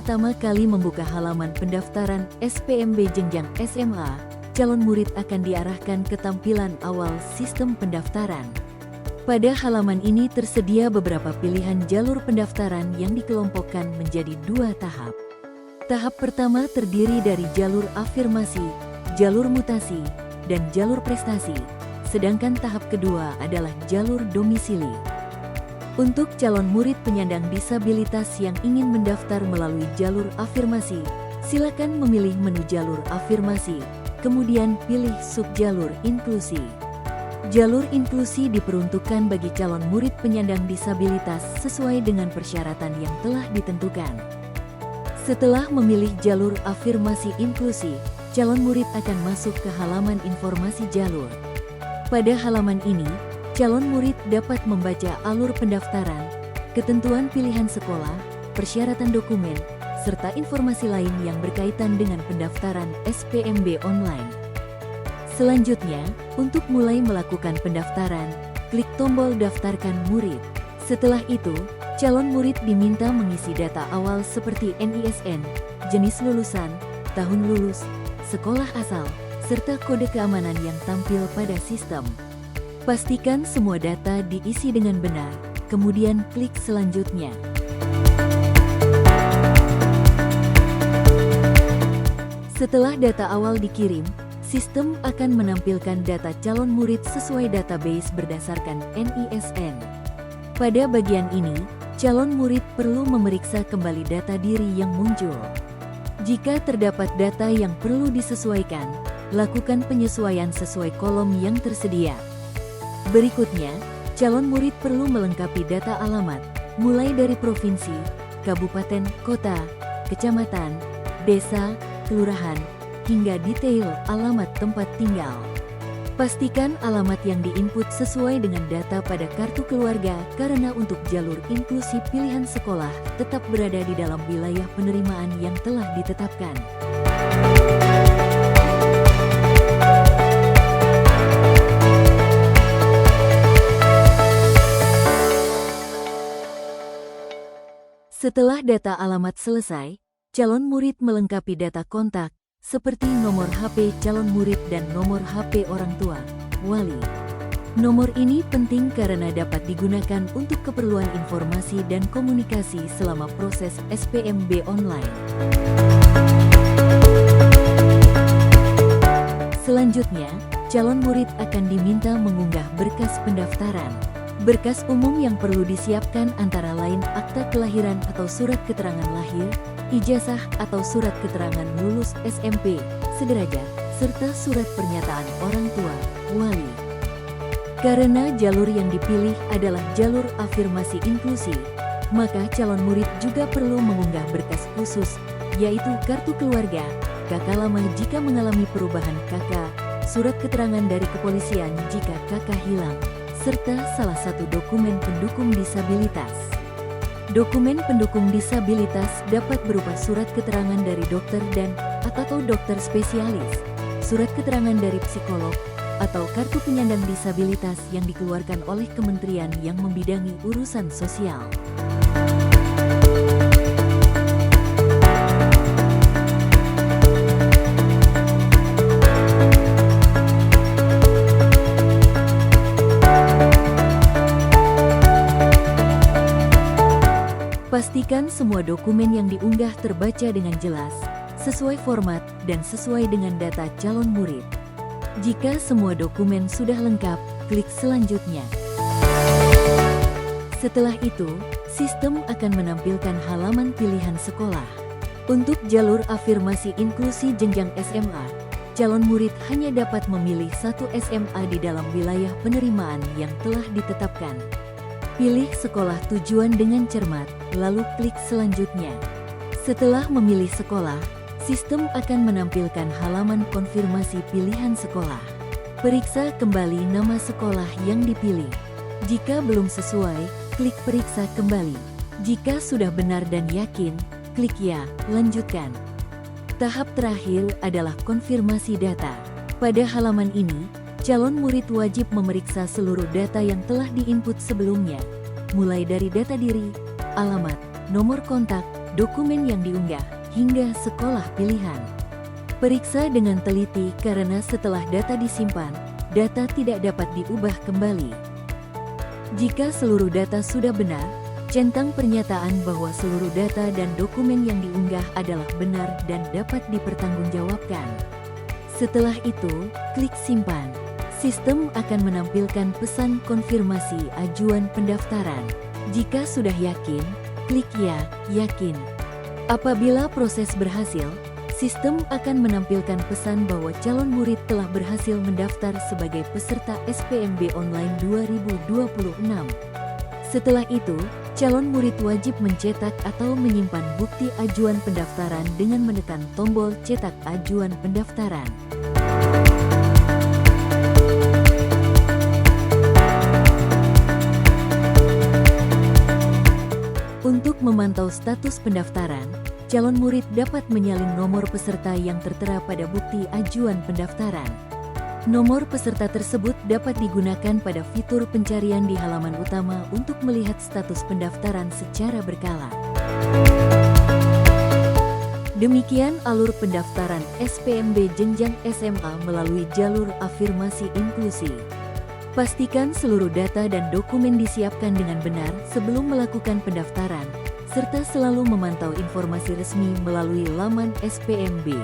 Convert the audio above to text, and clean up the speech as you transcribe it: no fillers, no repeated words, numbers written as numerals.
pertama kali membuka halaman pendaftaran SPMB jenjang SMA, calon murid akan diarahkan ke tampilan awal sistem pendaftaran. Pada halaman ini tersedia beberapa pilihan jalur pendaftaran yang dikelompokkan menjadi 2 tahap. Tahap pertama terdiri dari jalur afirmasi, jalur mutasi, dan jalur prestasi, sedangkan tahap kedua adalah jalur domisili. Untuk calon murid penyandang disabilitas yang ingin mendaftar melalui jalur afirmasi, silakan memilih menu jalur afirmasi, kemudian pilih subjalur inklusi. Jalur inklusi diperuntukkan bagi calon murid penyandang disabilitas sesuai dengan persyaratan yang telah ditentukan. Setelah memilih jalur afirmasi inklusi, calon murid akan masuk ke halaman informasi jalur. Pada halaman ini, calon murid dapat membaca alur pendaftaran, ketentuan pilihan sekolah, persyaratan dokumen, serta informasi lain yang berkaitan dengan pendaftaran SPMB online. Selanjutnya, untuk mulai melakukan pendaftaran, klik tombol daftarkan murid. Setelah itu, calon murid diminta mengisi data awal seperti NISN, jenis lulusan, tahun lulus, sekolah asal, serta kode keamanan yang tampil pada sistem. Pastikan semua data diisi dengan benar, kemudian klik selanjutnya. Setelah data awal dikirim, sistem akan menampilkan data calon murid sesuai database berdasarkan NISN. Pada bagian ini, calon murid perlu memeriksa kembali data diri yang muncul. Jika terdapat data yang perlu disesuaikan, lakukan penyesuaian sesuai kolom yang tersedia. Berikutnya, calon murid perlu melengkapi data alamat, mulai dari provinsi, kabupaten, kota, kecamatan, desa, kelurahan, hingga detail alamat tempat tinggal. Pastikan alamat yang diinput sesuai dengan data pada kartu keluarga karena untuk jalur inklusi pilihan sekolah tetap berada di dalam wilayah penerimaan yang telah ditetapkan. Setelah data alamat selesai, calon murid melengkapi data kontak, seperti nomor HP calon murid dan nomor HP orang tua, wali. Nomor ini penting karena dapat digunakan untuk keperluan informasi dan komunikasi selama proses SPMB online. Selanjutnya, calon murid akan diminta mengunggah berkas pendaftaran. Berkas umum yang perlu disiapkan antara lain akta kelahiran atau surat keterangan lahir, ijazah atau surat keterangan lulus SMP, sederajat, serta surat pernyataan orang tua, wali. Karena jalur yang dipilih adalah jalur afirmasi inklusi, maka calon murid juga perlu mengunggah berkas khusus, yaitu kartu keluarga, KK lama jika mengalami perubahan KK, surat keterangan dari kepolisian jika KK hilang, serta salah satu dokumen pendukung disabilitas. Dokumen pendukung disabilitas dapat berupa surat keterangan dari dokter dan atau dokter spesialis, surat keterangan dari psikolog, atau kartu penyandang disabilitas yang dikeluarkan oleh kementerian yang membidangi urusan sosial. Pastikan semua dokumen yang diunggah terbaca dengan jelas, sesuai format, dan sesuai dengan data calon murid. Jika semua dokumen sudah lengkap, klik selanjutnya. Setelah itu, sistem akan menampilkan halaman pilihan sekolah. Untuk jalur afirmasi inklusi jenjang SMA, calon murid hanya dapat memilih satu SMA di dalam wilayah penerimaan yang telah ditetapkan. Pilih sekolah tujuan dengan cermat, lalu klik selanjutnya. Setelah memilih sekolah, sistem akan menampilkan halaman konfirmasi pilihan sekolah. Periksa kembali nama sekolah yang dipilih. Jika belum sesuai, klik periksa kembali. Jika sudah benar dan yakin, klik ya, lanjutkan. Tahap terakhir adalah konfirmasi data. Pada halaman ini, calon murid wajib memeriksa seluruh data yang telah diinput sebelumnya, mulai dari data diri, alamat, nomor kontak, dokumen yang diunggah, hingga sekolah pilihan. Periksa dengan teliti karena setelah data disimpan, data tidak dapat diubah kembali. Jika seluruh data sudah benar, centang pernyataan bahwa seluruh data dan dokumen yang diunggah adalah benar dan dapat dipertanggungjawabkan. Setelah itu, klik simpan. Sistem akan menampilkan pesan konfirmasi ajuan pendaftaran. Jika sudah yakin, klik ya, yakin. Apabila proses berhasil, sistem akan menampilkan pesan bahwa calon murid telah berhasil mendaftar sebagai peserta SPMB Online 2026. Setelah itu, calon murid wajib mencetak atau menyimpan bukti ajuan pendaftaran dengan menekan tombol cetak ajuan pendaftaran. Untuk memantau status pendaftaran, calon murid dapat menyalin nomor peserta yang tertera pada bukti ajuan pendaftaran. Nomor peserta tersebut dapat digunakan pada fitur pencarian di halaman utama untuk melihat status pendaftaran secara berkala. Demikian alur pendaftaran SPMB jenjang SMA melalui jalur afirmasi inklusi. Pastikan seluruh data dan dokumen disiapkan dengan benar sebelum melakukan pendaftaran, serta selalu memantau informasi resmi melalui laman SPMB.